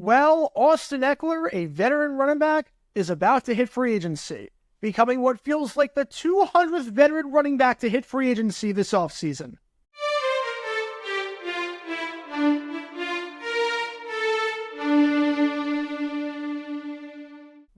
Well, Austin Ekeler, a veteran running back, is about to hit free agency, becoming what feels like the 200th veteran running back to hit free agency this offseason.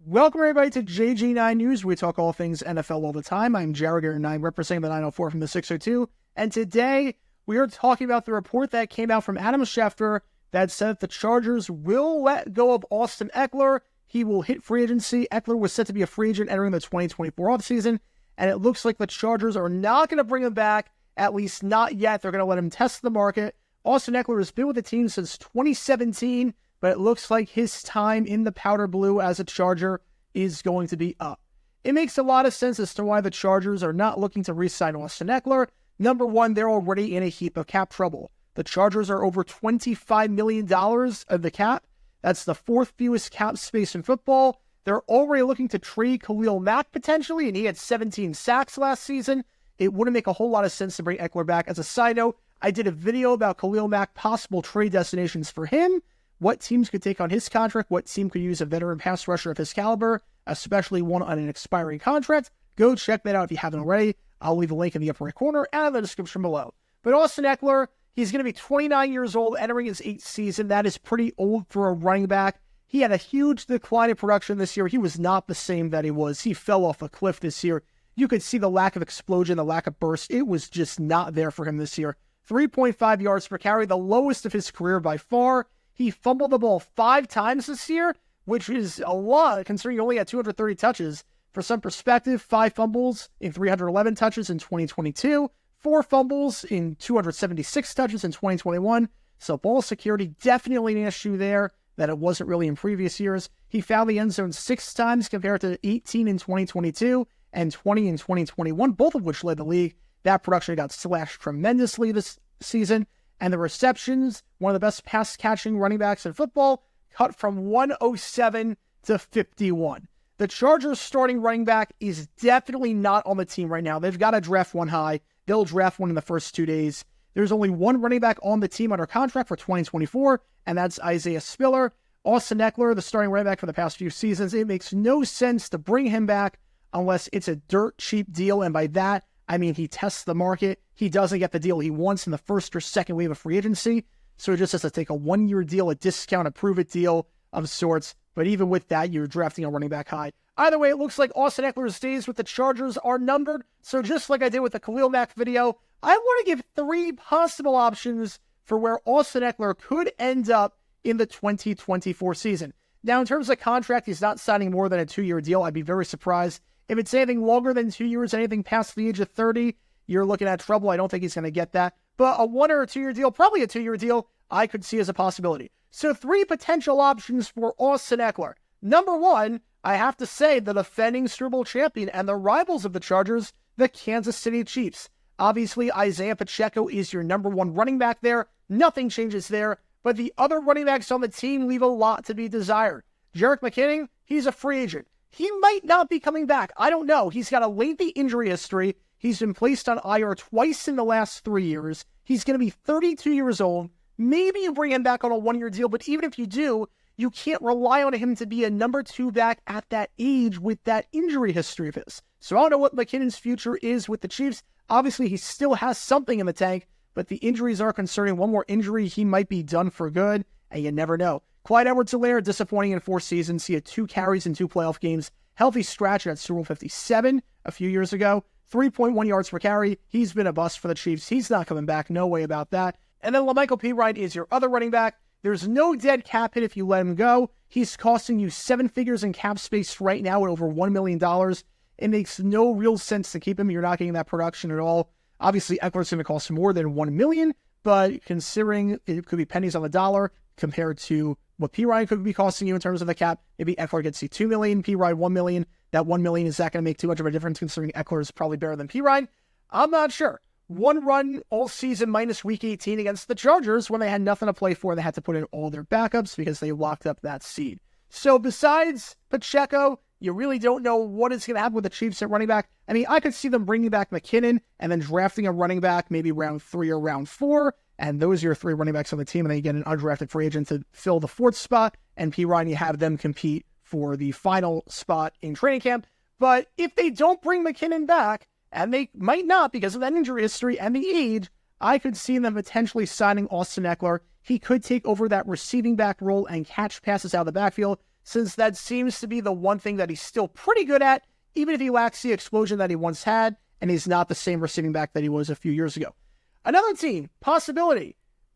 Welcome, everybody, to JG9 News. We talk all things NFL all the time. I'm Jaguars, and I'm representing the 904 from the 602. And today, we are talking about the report that came out from Adam Schefter that said that the Chargers will let go of Austin Ekeler. He will hit free agency. Ekeler was set to be a free agent entering the 2024 offseason, and it looks like the Chargers are not going to bring him back, at least not yet. They're going to let him test the market. Austin Ekeler has been with the team since 2017, but it looks like his time in the powder blue as a Charger is going to be up. It makes a lot of sense as to why the Chargers are not looking to re-sign Austin Ekeler. Number one, they're already in a heap of cap trouble. The Chargers are over $25 million of the cap. That's the fourth fewest cap space in football. They're already looking to trade Khalil Mack potentially, and he had 17 sacks last season. It wouldn't make a whole lot of sense to bring Ekeler back. As a side note, I did a video about Khalil Mack, possible trade destinations for him, what teams could take on his contract, what team could use a veteran pass rusher of his caliber, especially one on an expiring contract. Go check that out if you haven't already. I'll leave a link in the upper right corner and in the description below. But Austin Ekeler, he's going to be 29 years old, entering his 8th season. That is pretty old for a running back. He had a huge decline in production this year. He was not the same that he was. He fell off a cliff this year. You could see the lack of explosion, the lack of burst. It was just not there for him this year. 3.5 yards per carry, the lowest of his career by far. He fumbled the ball 5 times this year, which is a lot considering he only had 230 touches. For some perspective, 5 fumbles in 311 touches in 2022, 4 fumbles in 276 touches in 2021. So ball security, definitely an issue there that it wasn't really in previous years. He found the end zone 6 times compared to 18 in 2022 and 20 in 2021, both of which led the league. That production got slashed tremendously this season. And the receptions, one of the best pass-catching running backs in football, cut from 107 to 51. The Chargers starting running back is definitely not on the team right now. They've got to draft one high. They'll draft one in the first 2 days. There's only one running back on the team under contract for 2024, and that's Isaiah Spiller. Austin Ekeler, the starting running back for the past few seasons, it makes no sense to bring him back unless it's a dirt cheap deal, and by that, I mean he tests the market. He doesn't get the deal he wants in the first or second wave of free agency, so he just has to take a 1-year deal, a discount, a prove-it deal of sorts. But even with that, you're drafting a running back high. Either way, it looks like Austin Ekeler's days with the Chargers are numbered. So just like I did with the Khalil Mack video, I want to give 3 possible options for where Austin Ekeler could end up in the 2024 season. Now, in terms of contract, he's not signing more than a 2-year deal. I'd be very surprised. If it's anything longer than 2 years, anything past the age of 30, you're looking at trouble. I don't think he's going to get that. But a 1 or a 2-year deal, probably a 2-year deal, I could see as a possibility. So 3 potential options for Austin Ekeler. Number 1, I have to say the defending Super Bowl champion and the rivals of the Chargers, the Kansas City Chiefs. Obviously, Isaiah Pacheco is your number 1 running back there. Nothing changes there. But the other running backs on the team leave a lot to be desired. Jerick McKinnon, he's a free agent. He might not be coming back. I don't know. He's got a lengthy injury history. He's been placed on IR twice in the last 3 years. He's going to be 32 years old. Maybe you bring him back on a 1-year deal, but even if you do, you can't rely on him to be a number 2 back at that age with that injury history of his. So I don't know what McKinnon's future is with the Chiefs. Obviously, he still has something in the tank, but the injuries are concerning. One more injury, he might be done for good, and you never know. Clyde Edwards-Helaire, disappointing in 4 seasons. He had 2 carries in 2 playoff games. Healthy scratch at Super Bowl 57 a few years ago. 3.1 yards per carry. He's been a bust for the Chiefs. He's not coming back. No way about that. And then LaMichael Pirine is your other running back. There's no dead cap hit if you let him go. He's costing you 7 figures in cap space right now at over $1 million. It makes no real sense to keep him. You're not getting that production at all. Obviously, Ekeler's going to cost more than $1 million, but considering it could be pennies on the dollar compared to what Pirine could be costing you in terms of the cap, maybe Ekeler gets you $2 million, Pirine $1 million. That $1 million, is that going to make too much of a difference considering Ekeler is probably better than Pirine? I'm not sure. 1 run all season minus week 18 against the Chargers when they had nothing to play for. They had to put in all their backups because they locked up that seed. So besides Pacheco, you really don't know what is going to happen with the Chiefs at running back. I mean, I could see them bringing back McKinnon and then drafting a running back maybe round 3 or round 4 And those are your 3 running backs on the team, and then you get an undrafted free agent to fill the 4th spot, and Ryan, you have them compete for the final spot in training camp. But if they don't bring McKinnon back, and they might not because of that injury history and the age, I could see them potentially signing Austin Ekeler. He could take over that receiving back role and catch passes out of the backfield, since that seems to be the one thing that he's still pretty good at, even if he lacks the explosion that he once had, and he's not the same receiving back that he was a few years ago. Another team, possibly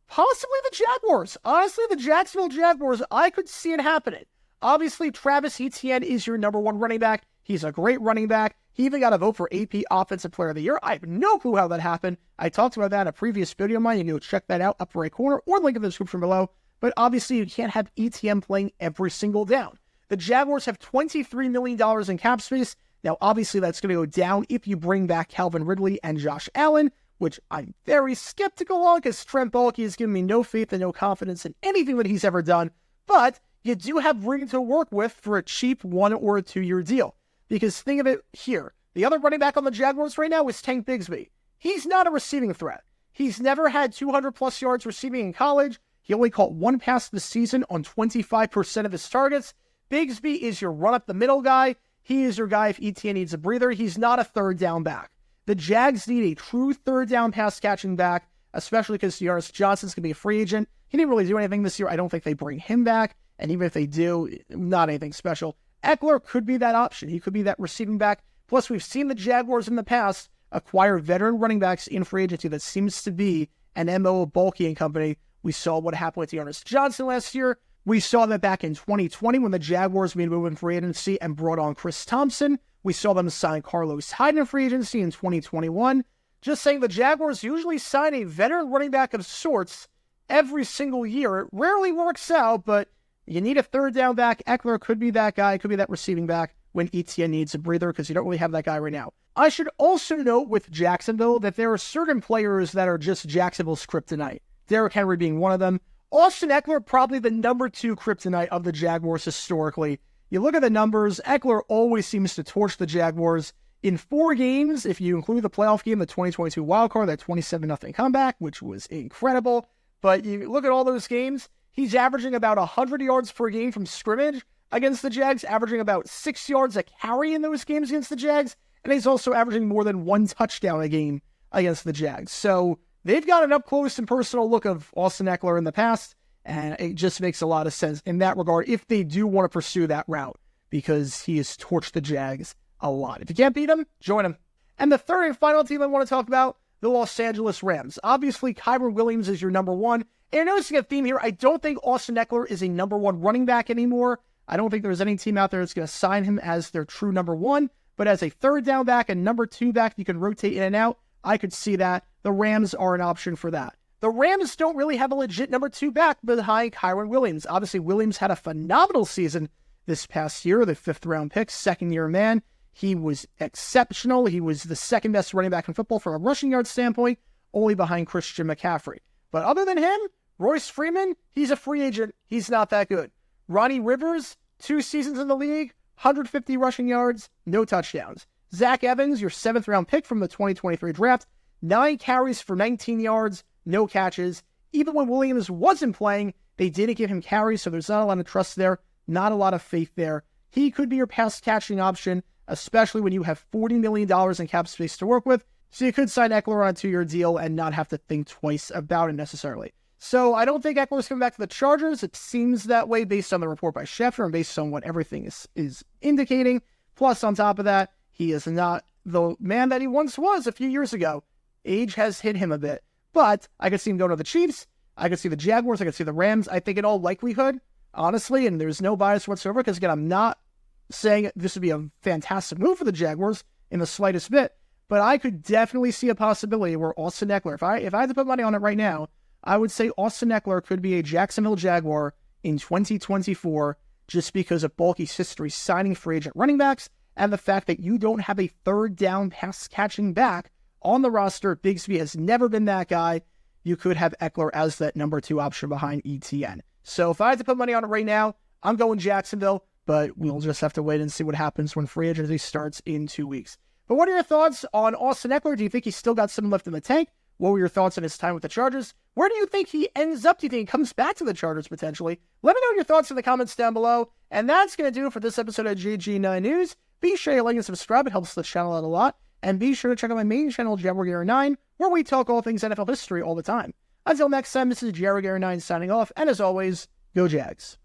the Jaguars. Honestly, the Jacksonville Jaguars, I could see it happening. Obviously, Travis Etienne is your number 1 running back. He's a great running back. He even got a vote for AP Offensive Player of the Year. I have no clue how that happened. I talked about that in a previous video of mine. You can go check that out, upper right corner, or link in the description below. But obviously, you can't have Etienne playing every single down. The Jaguars have $23 million in cap space. Now, obviously, that's going to go down if you bring back Calvin Ridley and Josh Allen, which I'm very skeptical on because Trent Baalke has given me no faith and no confidence in anything that he's ever done. But you do have room to work with for a cheap 1 or a 2 year deal. Because think of it here. The other running back on the Jaguars right now is Tank Bigsby. He's not a receiving threat. He's never had 200-plus yards receiving in college. He only caught 1 pass this season on 25% of his targets. Bigsby is your run-up-the-middle guy. He is your guy if Etienne needs a breather. He's not a third-down back. The Jags need a true third-down pass-catching back, especially because Dearness Johnson's going to be a free agent. He didn't really do anything this year. I don't think they bring him back. And even if they do, not anything special. Ekeler could be that option. He could be that receiving back. Plus, we've seen the Jaguars in the past acquire veteran running backs in free agency. That seems to be an MO of Baalke and company. We saw what happened with Dearness Johnson last year. We saw that back in 2020 when the Jaguars made a move in free agency and brought on Chris Thompson. We saw them sign Carlos Hyde in free agency in 2021. Just saying, the Jaguars usually sign a veteran running back of sorts every single year. It rarely works out, but you need a third down back. Ekeler could be that guy, could be that receiving back when Etienne needs a breather because you don't really have that guy right now. I should also note with Jacksonville that there are certain players that are just Jacksonville's kryptonite. Derrick Henry being one of them. Austin Ekeler, probably the number 2 kryptonite of the Jaguars historically. You look at the numbers, Ekeler always seems to torch the Jaguars. In 4 games, if you include the playoff game, the 2022 wildcard, that 27-0 comeback, which was incredible. But you look at all those games, he's averaging about 100 yards per game from scrimmage against the Jags, averaging about 6 yards a carry in those games against the Jags, and he's also averaging more than 1 touchdown a game against the Jags. So they've got an up-close and personal look of Austin Ekeler in the past, and it just makes a lot of sense in that regard if they do want to pursue that route, because he has torched the Jags a lot. If you can't beat him, join him. And the third and final team I want to talk about, the Los Angeles Rams. Obviously, Kyren Williams is your number 1. And you're noticing a theme here. I don't think Austin Ekeler is a number 1 running back anymore. I don't think there's any team out there that's going to sign him as their true number 1. But as a third down back and number 2 back, you can rotate in and out. I could see that. The Rams are an option for that. The Rams don't really have a legit number 2 back behind Kyren Williams. Obviously, Williams had a phenomenal season this past year, the 5th-round pick, second-year man. He was exceptional. He was the second best running back in football from a rushing yard standpoint, only behind Christian McCaffrey. But other than him, Royce Freeman, he's a free agent. He's not that good. Ronnie Rivers, 2 seasons in the league, 150 rushing yards, no touchdowns. Zach Evans, your 7th-round pick from the 2023 draft, 9 carries for 19 yards, no catches. Even when Williams wasn't playing, they didn't give him carries, so there's not a lot of trust there, not a lot of faith there. He could be your pass-catching option, especially when you have $40 million in cap space to work with, so you could sign Ekeler on a 2-year deal and not have to think twice about it necessarily. So I don't think Eckler's coming back to the Chargers. It seems that way based on the report by Schefter and based on what everything is indicating. Plus, on top of that, he is not the man that he once was a few years ago. Age has hit him a bit. But I could see him going to the Chiefs. I could see the Jaguars. I could see the Rams. I think in all likelihood, honestly, and there's no bias whatsoever, because again, I'm not saying this would be a fantastic move for the Jaguars in the slightest bit, but I could definitely see a possibility where Austin Ekeler, if I had to put money on it right now, I would say Austin Ekeler could be a Jacksonville Jaguar in 2024 just because of Baalke's history signing free agent running backs and the fact that you don't have a third down pass catching back on the roster. Bigsby has never been that guy. You could have Ekeler as that number 2 option behind Etienne. So if I had to put money on it right now, I'm going Jacksonville, but we'll just have to wait and see what happens when free agency starts in 2 weeks. But what are your thoughts on Austin Ekeler? Do you think he's still got something left in the tank? What were your thoughts on his time with the Chargers? Where do you think he ends up? Do you think he comes back to the Chargers potentially? Let me know your thoughts in the comments down below. And that's going to do it for this episode of JG9 News. Be sure to like and subscribe. It helps the channel out a lot. And be sure to check out my main channel, Jaguars9, where we talk all things NFL history all the time. Until next time, this is Jaguars9 signing off. And as always, go Jags.